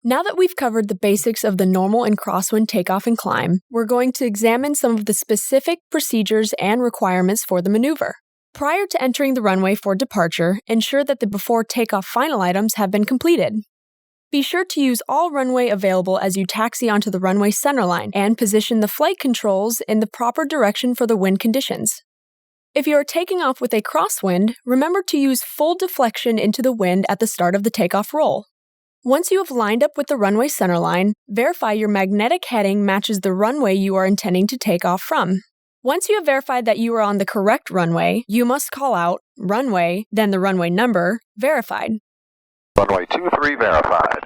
Now that we've covered the basics of the normal and crosswind takeoff and climb, we're going to examine some of the specific procedures and requirements for the maneuver. Prior to entering the runway for departure, ensure that the before takeoff final items have been completed. Be sure to use all runway available as you taxi onto the runway centerline and position the flight controls in the proper direction for the wind conditions. If you are taking off with a crosswind, remember to use full deflection into the wind at the start of the takeoff roll. Once you have lined up with the runway centerline, verify your magnetic heading matches the runway you are intending to take off from. Once you have verified that you are on the correct runway, you must call out runway, then the runway number, verified. Runway 23 verified.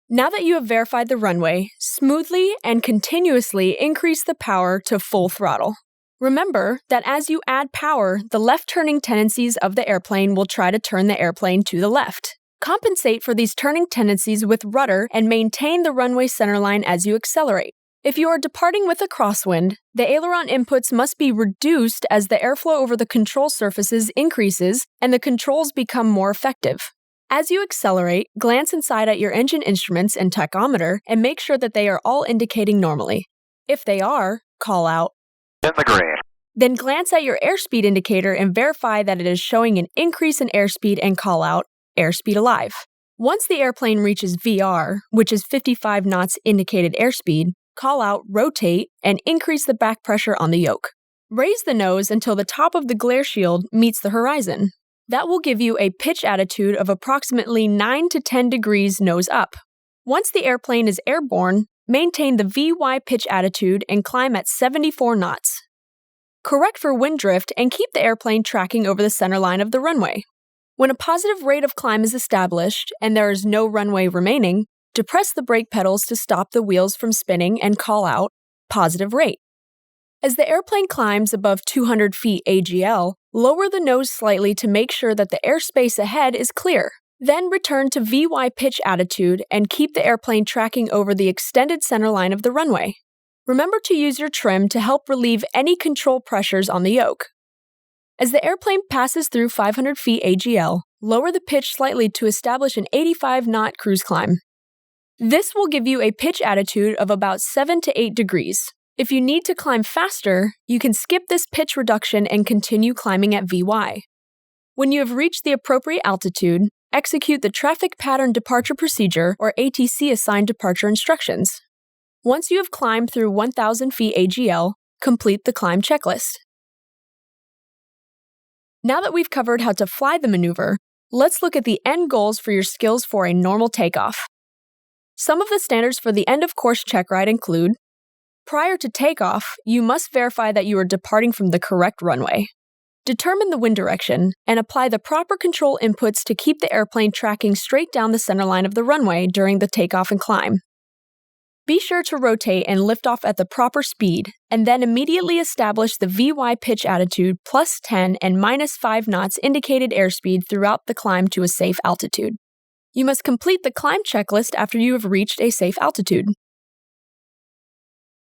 Now that you have verified the runway, smoothly and continuously increase the power to full throttle. Remember that as you add power, the left-turning tendencies of the airplane will try to turn the airplane to the left. Compensate for these turning tendencies with rudder and maintain the runway centerline as you accelerate. If you are departing with a crosswind, the aileron inputs must be reduced as the airflow over the control surfaces increases and the controls become more effective. As you accelerate, glance inside at your engine instruments and tachometer and make sure that they are all indicating normally. If they are, call out In the green. Then glance at your airspeed indicator and verify that it is showing an increase in airspeed and call out airspeed alive. Once the airplane reaches VR, which is 55 knots indicated airspeed, call out rotate and increase the back pressure on the yoke. Raise the nose until the top of the glare shield meets the horizon. That will give you a pitch attitude of approximately 9 to 10 degrees nose up. Once the airplane is airborne, maintain the VY pitch attitude and climb at 74 knots. Correct for wind drift and keep the airplane tracking over the center line of the runway. When a positive rate of climb is established and there is no runway remaining, depress the brake pedals to stop the wheels from spinning and call out positive rate. As the airplane climbs above 200 feet AGL, lower the nose slightly to make sure that the airspace ahead is clear. Then return to VY pitch attitude and keep the airplane tracking over the extended center line of the runway. Remember to use your trim to help relieve any control pressures on the yoke. As the airplane passes through 500 feet AGL, lower the pitch slightly to establish an 85-knot cruise climb. This will give you a pitch attitude of about 7 to 8 degrees. If you need to climb faster, you can skip this pitch reduction and continue climbing at VY. When you have reached the appropriate altitude, execute the Traffic Pattern Departure Procedure or ATC assigned departure instructions. Once you have climbed through 1,000 feet AGL, complete the climb checklist. Now that we've covered how to fly the maneuver, let's look at the end goals for your skills for a normal takeoff. Some of the standards for the end-of-course check ride include: prior to takeoff, you must verify that you are departing from the correct runway. Determine the wind direction and apply the proper control inputs to keep the airplane tracking straight down the center line of the runway during the takeoff and climb. Be sure to rotate and lift off at the proper speed, and then immediately establish the VY pitch attitude plus 10 and minus 5 knots indicated airspeed throughout the climb to a safe altitude. You must complete the climb checklist after you have reached a safe altitude.